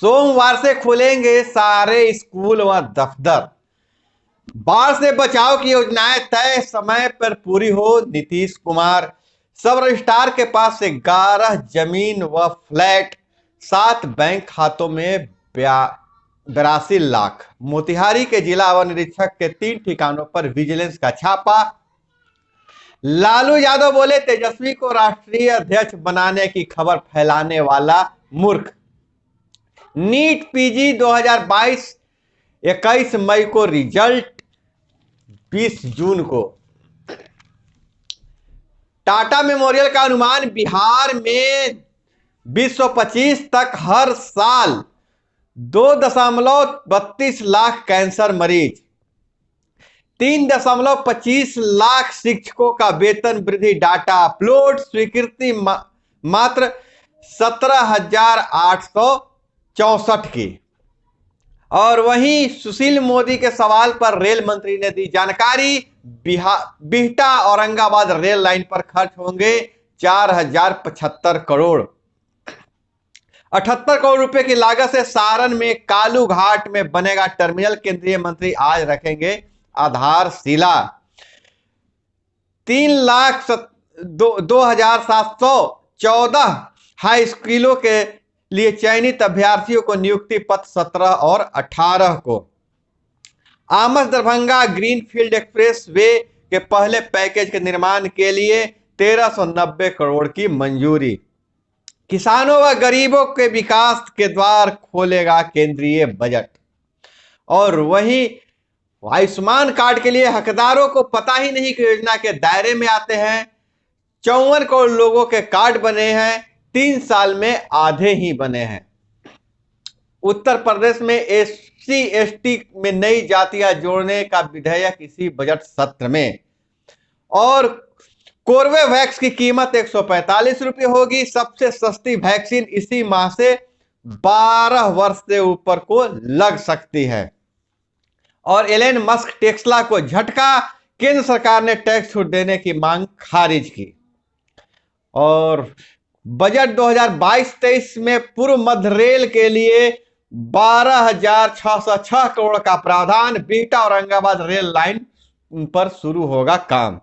सोमवार से खुलेंगे सारे स्कूल व दफ्तर। बाढ़ से बचाव की योजनाएं तय समय पर पूरी हो, नीतीश कुमार। सब रजिस्ट्रार के पास से 11 जमीन व फ्लैट, 7 बैंक खातों में 82 लाख। मोतिहारी के जिला वन निरीक्षक के 3 ठिकानों पर विजिलेंस का छापा। लालू यादव बोले, तेजस्वी को राष्ट्रीय अध्यक्ष बनाने की खबर फैलाने वाला मूर्ख। नीट पीजी 2022 21 मई को रिजल्ट, 20 जून को। टाटा मेमोरियल का अनुमान, बिहार में 2025 तक हर साल 2.32 लाख कैंसर मरीज, 3.25 लाख शिक्षकों का वेतन वृद्धि। डाटा अपलोड, स्वीकृति मात्र 17,864 की। और वहीं सुशील मोदी के सवाल पर रेल मंत्री ने दी जानकारी। बिहटा औरंगाबाद रेल लाइन पर खर्च होंगे 4,075 करोड़। 78 करोड़ रुपए की लागत से सारण में कालू घाट में बनेगा टर्मिनल। केंद्रीय मंत्री आज रखेंगे आधारशिला। 3,02,714 हाई स्कूलों के लिए चयनित अभ्यर्थियों को नियुक्ति पत्र 17 और 18 को। Amas Darbhanga greenfield express way के पहले पैकेज के निर्माण के लिए 1390 करोड़ की मंजूरी। किसानों व गरीबों के विकास के द्वार खोलेगा केंद्रीय बजट। और वहीं आयुष्मान कार्ड के लिए हकदारों को पता ही नहीं कि योजना के दायरे में आते हैं। 54 करोड़ लोगों के कार्ड बने हैं, 3 साल में आधे ही बने हैं। उत्तर प्रदेश में एससी एसटी में नई जातियां जोड़ने का विधेयक इसी बजट सत्र में। और कोर्बेवैक्स की कीमत 145 रुपये होगी। सबसे सस्ती वैक्सीन इसी माह से 12 वर्ष से ऊपर को लग सकती है। और एलन मस्क टेस्ला को झटका, केंद्र सरकार ने टैक्स छूट देने की मांग खारिज की। और बजट 2022-23 में पूर्व मध्य रेल के लिए 12,606 करोड़ का प्रावधान। बिहटा औरंगाबाद रेल लाइन पर शुरू होगा काम।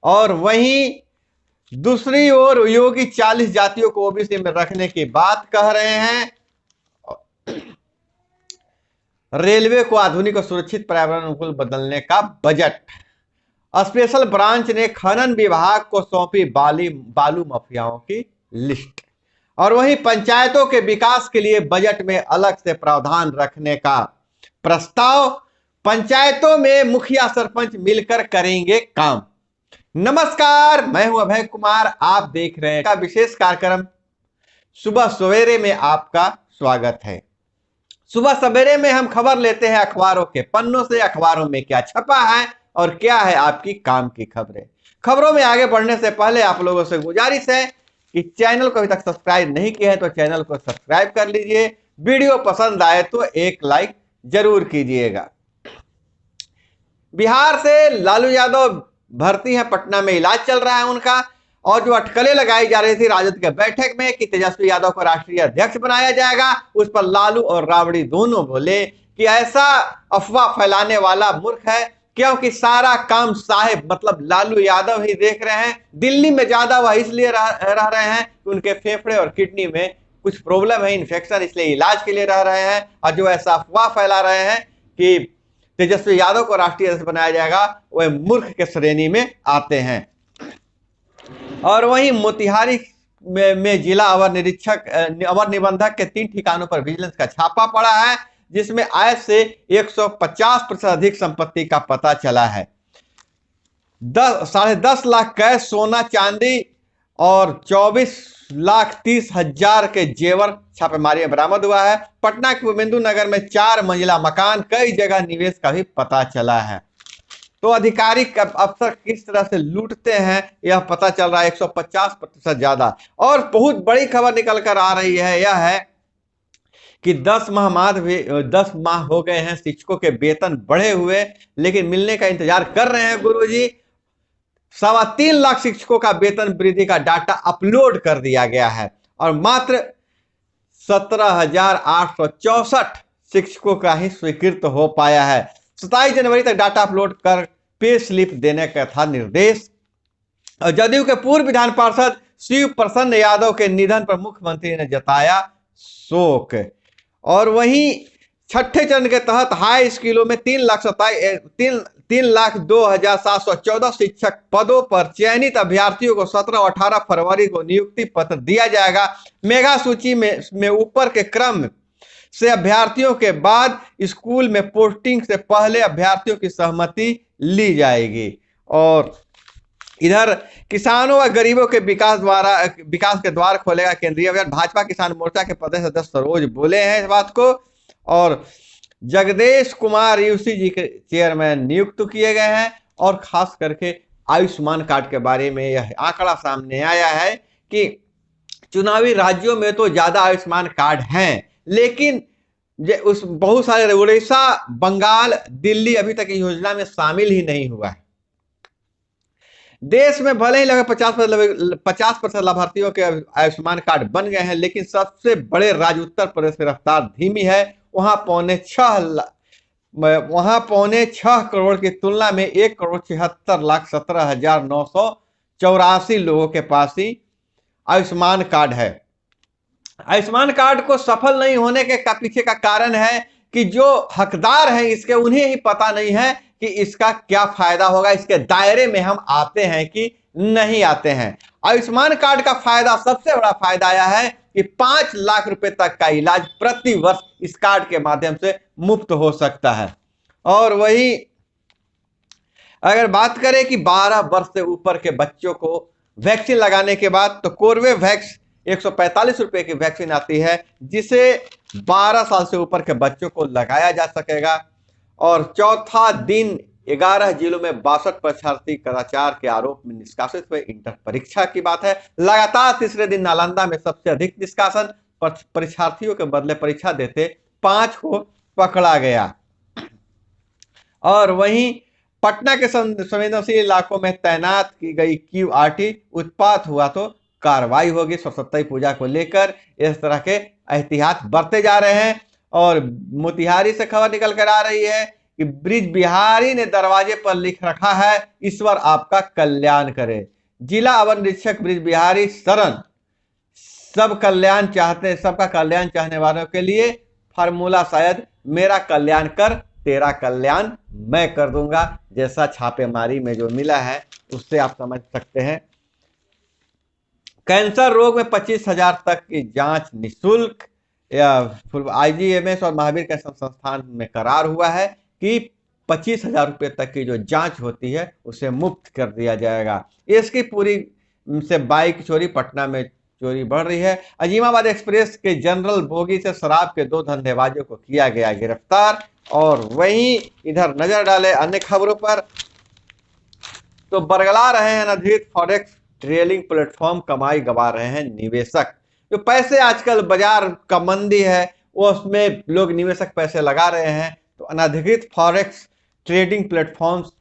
और वहीं दूसरी ओर योगी 40 जातियों को ओबीसी में रखने की बात कह रहे हैं। रेलवे को आधुनिक और सुरक्षित पर्यावरण अनुकूल बदलने का बजट। स्पेशल ब्रांच ने खनन विभाग को सौंपी बालू माफियाओं की लिस्ट। और वहीं पंचायतों के विकास के लिए बजट में अलग से प्रावधान रखने का प्रस्ताव। पंचायतों में मुखिया सरपंच मिलकर करेंगे काम। नमस्कार, मैं हूं अभय कुमार, आप देख रहे हैं का विशेष कार्यक्रम सुबह सवेरे में आपका स्वागत है। सुबह सवेरे में हम खबर लेते हैं अखबारों के पन्नों से। अखबारों में क्या छपा है और क्या है आपकी काम की खबरें। खबरों में आगे बढ़ने से पहले आप लोगों से गुजारिश है कि चैनल को अभी तक सब्सक्राइब नहीं किया है तो चैनल को सब्सक्राइब कर लीजिए। वीडियो पसंद आए तो एक लाइक जरूर कीजिएगा। बिहार से लालू यादव भर्ती है, पटना में इलाज चल रहा है उनका। और जो अटकलें लगाई जा रही थी राजद के बैठक में कि तेजस्वी यादव को राष्ट्रीय अध्यक्ष बनाया जाएगा, उस पर लालू और राबड़ी दोनों बोले कि ऐसा अफवाह फैलाने वाला मूर्ख है, क्योंकि सारा काम साहेब मतलब लालू यादव ही देख रहे हैं। दिल्ली में ज्यादा वह इसलिए रह रहे हैं कि उनके फेफड़े और किडनी में कुछ प्रॉब्लम है, इन्फेक्शन, इसलिए इलाज के लिए रह रहे हैं। और जो ऐसा अफवाह फैला रहे हैं कि तेजस्वी यादव को राष्ट्रीय अध्यक्ष बनाया जाएगा, वह मूर्ख के श्रेणी में आते हैं। और वहीं मोतिहारी में जिला अवर निबंधक के 3 ठिकानों पर विजिलेंस का छापा पड़ा है, जिसमें आय से 150% अधिक संपत्ति का पता चला है। 10.5 लाख कैश, सोना चांदी और 24,30,000 के जेवर छापेमारी में बरामद हुआ है। पटना के गोविंदु नगर में 4 मंजिला मकान, कई जगह निवेश का भी पता चला है। तो अधिकारी अफसर किस तरह से लूटते हैं यह पता चल रहा है, 150% ज्यादा। और बहुत बड़ी खबर निकल कर आ रही है, यह है कि 10 माह हो गए हैं शिक्षकों के वेतन बढ़े हुए, लेकिन मिलने का इंतजार कर रहे हैं गुरुजी। 3.25 लाख शिक्षकों का वेतन वृद्धि का डाटा अपलोड कर दिया गया है और मात्र 17,864 शिक्षकों का ही स्वीकृत हो पाया है। 27 जनवरी तक डाटा अपलोड कर पे स्लिप देने का था निर्देश। और जदयू के पूर्व विधान पार्षद शिव प्रसन्न यादव के निधन पर मुख्यमंत्री ने जताया शोक। और वहीं छठे चरण के तहत हाई स्कूलों में 3,02,714 शिक्षक पदों पर चयनित अभ्यर्थियों को 17 और 18 फरवरी को नियुक्ति पत्र दिया जाएगा। मेगा सूची में ऊपर के क्रम से अभ्यर्थियों के बाद स्कूल में पोस्टिंग से पहले अभ्यर्थियों की सहमति ली जाएगी। और इधर किसानों व गरीबों के विकास के द्वार खोलेगा केंद्रीय बजट। भाजपा किसान मोर्चा के प्रदेश अध्यक्ष सरोज बोले हैं इस बात को। और जगदेश कुमार यूसी जी के चेयरमैन नियुक्त किए गए हैं। और खास करके आयुष्मान कार्ड के बारे में यह आंकड़ा सामने आया है कि चुनावी राज्यों में तो ज्यादा आयुष्मान कार्ड हैं, लेकिन उस बहुत सारे उड़ीसा, बंगाल, दिल्ली अभी तक योजना में शामिल ही नहीं हुआ है। देश में भले ही लगभग 50% लाभार्थियों के आयुष्मान कार्ड बन गए हैं, लेकिन सबसे बड़े राज्य उत्तर प्रदेश की रफ्तार धीमी है। वहां 6.5 करोड़ की तुलना में 1,76,17,984 लोगों के पास ही आयुष्मान कार्ड है। आयुष्मान कार्ड को सफल नहीं होने के पीछे का कारण है कि जो हकदार हैं इसके उन्हें ही पता नहीं है कि इसका क्या फायदा होगा, इसके दायरे में हम आते हैं कि नहीं आते हैं। आयुष्मान कार्ड का फायदा, सबसे बड़ा फायदा आया है कि 5 लाख रुपए तक का इलाज प्रति वर्ष इस कार्ड के माध्यम से मुफ्त हो सकता है। और वही अगर बात करें कि 12 वर्ष से ऊपर के बच्चों को वैक्सीन लगाने के बाद, तो कोर्बेवैक्स 145 रुपए की वैक्सीन आती है, जिसे 12 साल से ऊपर के बच्चों को लगाया जा सकेगा। और चौथा दिन 11 जिलों में 62 परीक्षार्थी कदाचार के आरोप में निष्कासित हुए। इंटर परीक्षा की बात है। लगातार तीसरे दिन नालंदा में सबसे अधिक निष्कासन, परीक्षार्थियों के बदले परीक्षा देते 5 को पकड़ा गया। और वहीं पटना के संवेदनशील इलाकों में तैनात की गई QRT, उत्पात हुआ तो कार्रवाई होगी। सरस्वती पूजा को लेकर इस तरह के एहतियात बरते जा रहे हैं। और मोतिहारी से खबर निकल कर आ रही है कि ब्रिज बिहारी ने दरवाजे पर लिख रखा है, ईश्वर आपका कल्याण करे। जिला अवर निरीक्षक ब्रिज बिहारी शरण सबका कल्याण चाहने वालों के लिए फार्मूला शायद मेरा कल्याण कर तेरा कल्याण मैं कर दूंगा, जैसा छापेमारी में जो मिला है उससे आप समझ सकते हैं। कैंसर रोग में 25,000 तक की जांच निःशुल्क। IGMS और महावीर कैंसर संस्थान में करार हुआ है कि 25,000 रुपये तक की जो जांच होती है उसे मुफ्त कर दिया जाएगा। इसकी पूरी से बाइक चोरी, पटना में चोरी बढ़ रही है। अजीमाबाद एक्सप्रेस के जनरल बोगी से शराब के 2 धंधेबाजों को किया गया गिरफ्तार। और वहीं इधर नजर डाले अन्य खबरों पर, तो बरगला रहे हैं अनधिकृत फॉरेक्स ट्रेडिंग प्लेटफॉर्म, कमाई गंवा रहे हैं निवेशक। जो पैसे आजकल बाजार का मंदी है वो उसमें लोग निवेशक पैसे लगा रहे हैं, तो अनधिकृत फॉरेक्स ट्रेडिंग प्लेटफॉर्म्स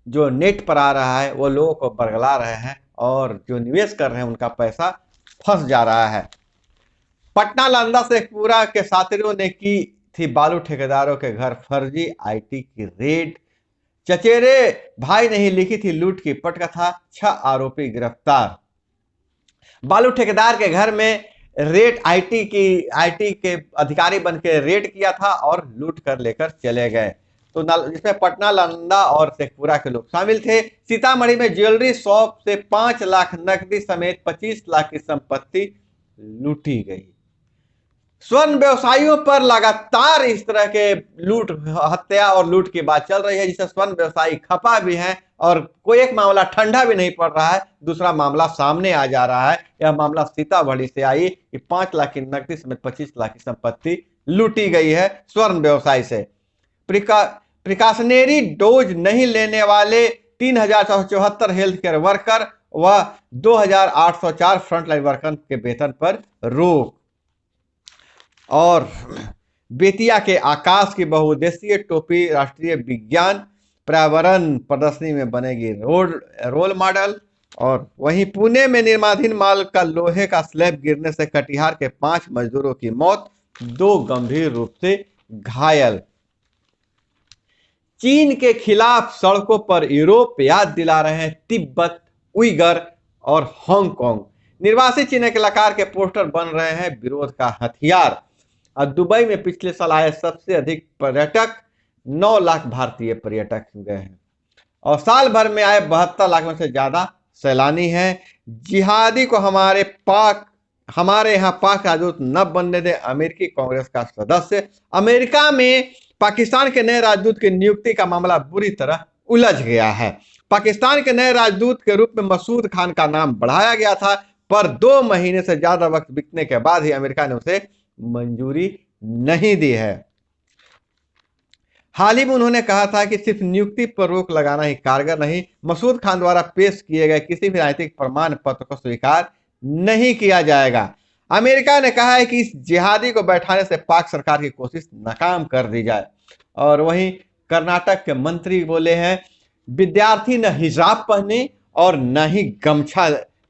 जो नेट पर आ रहा है वो लोगों को बरगला रहे हैं, और जो निवेश कर रहे हैं उनका पैसा फंस जा रहा है। पटना नालंदा से पूरा के साथियों ने की थी बालू ठेकेदारों के घर फर्जी IT की रेड। चचेरे भाई ने ही लिखी थी लूट की पटकथा, 6 आरोपी गिरफ्तार। बालू ठेकेदार के घर में रेड IT के अधिकारी बन के रेड किया था और लूट कर लेकर चले गए। तो जिसमें पटना, नालंदा और शेखपुरा के लोग शामिल थे। सीतामढ़ी में ज्वेलरी शॉप से 5 लाख नकदी समेत 25 लाख की संपत्ति लूटी गई। स्वर्ण व्यवसायियों पर लगातार इस तरह के लूट, हत्या और लूट की बात चल रही है, जिससे स्वर्ण व्यवसायी खपा भी हैं और कोई एक मामला ठंडा भी नहीं पड़ रहा है, दूसरा मामला सामने आ जा रहा है। यह मामला सीतामढ़ी से आई कि 5 लाख की नकदी समेत 25 लाख की संपत्ति लूटी गई है स्वर्ण व्यवसायी से। प्रिकॉशनरी डोज नहीं लेने वाले 3,474 हेल्थ केयर वर्कर व 2,804 फ्रंटलाइन वर्कर के वेतन पर रोक। और बेतिया के आकाश की बहुउद्देशीय टोपी राष्ट्रीय विज्ञान पर्यावरण प्रदर्शनी में बनेगी रोल मॉडल। और वहीं पुणे में निर्माणाधीन माल का लोहे का स्लैब गिरने से कटिहार के 5 मजदूरों की मौत, 2 गंभीर रूप से घायल। चीन के खिलाफ सड़कों पर यूरोप याद दिला रहे हैं तिब्बत, उइगर और हांगकांग। निर्वासित चीनी कलाकार के पोस्टर बन रहे हैं विरोध का हथियार। और दुबई में पिछले साल आए सबसे अधिक पर्यटक, 9 लाख भारतीय पर्यटक गए हैं और साल भर में आए 72 लाख में से ज्यादा सैलानी हैं। जिहादी को हमारे यहाँ पाक राजदूत न बनने दे, अमेरिकी कांग्रेस का सदस्य। अमेरिका में पाकिस्तान के नए राजदूत की नियुक्ति का मामला बुरी तरह उलझ गया है। पाकिस्तान के नए राजदूत के रूप में मसूद खान का नाम बढ़ाया गया था, पर 2 महीने से ज्यादा वक्त बीतने के बाद ही अमेरिका ने उसे मंजूरी नहीं दी है। हाल ही में उन्होंने कहा था कि सिर्फ नियुक्ति पर रोक लगाना ही कारगर नहीं, मसूद खान द्वारा पेश किए गए किसी भी राजनीतिक प्रमाण पत्र को स्वीकार नहीं किया जाएगा। अमेरिका ने कहा है कि इस जिहादी को बैठाने से पाक सरकार की कोशिश नाकाम कर दी जाए। और वहीं कर्नाटक के मंत्री बोले हैं, विद्यार्थी न हिजाब पहने और न ही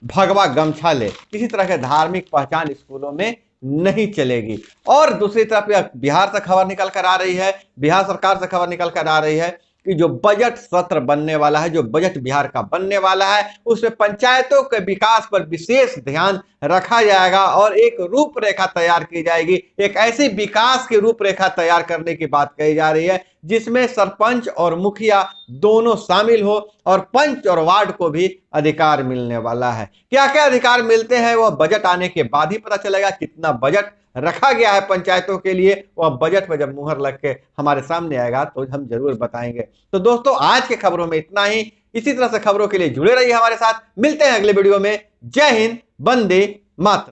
भगवा गमछा ले, किसी तरह के धार्मिक पहचान स्कूलों में नहीं चलेगी। और दूसरी तरफ बिहार से खबर निकल कर आ रही है, बिहार सरकार से खबर निकल कर आ रही है कि जो बजट सत्र बनने वाला है, जो बजट बिहार का बनने वाला है, उसमें पंचायतों के विकास पर विशेष ध्यान रखा जाएगा और एक रूपरेखा तैयार की जाएगी। एक ऐसी विकास की रूपरेखा तैयार करने की बात कही जा रही है जिसमें सरपंच और मुखिया दोनों शामिल हो और पंच और वार्ड को भी अधिकार मिलने वाला है। क्या क्या अधिकार मिलते हैं वह बजट आने के बाद ही पता चलेगा। कितना बजट रखा गया है पंचायतों के लिए, वह बजट में जब मुहर लग के हमारे सामने आएगा तो हम जरूर बताएंगे। तो दोस्तों, आज के खबरों में इतना ही। इसी तरह से खबरों के लिए जुड़े रहिए हमारे साथ। मिलते हैं अगले वीडियो में। जय हिंद, वंदे मातरम।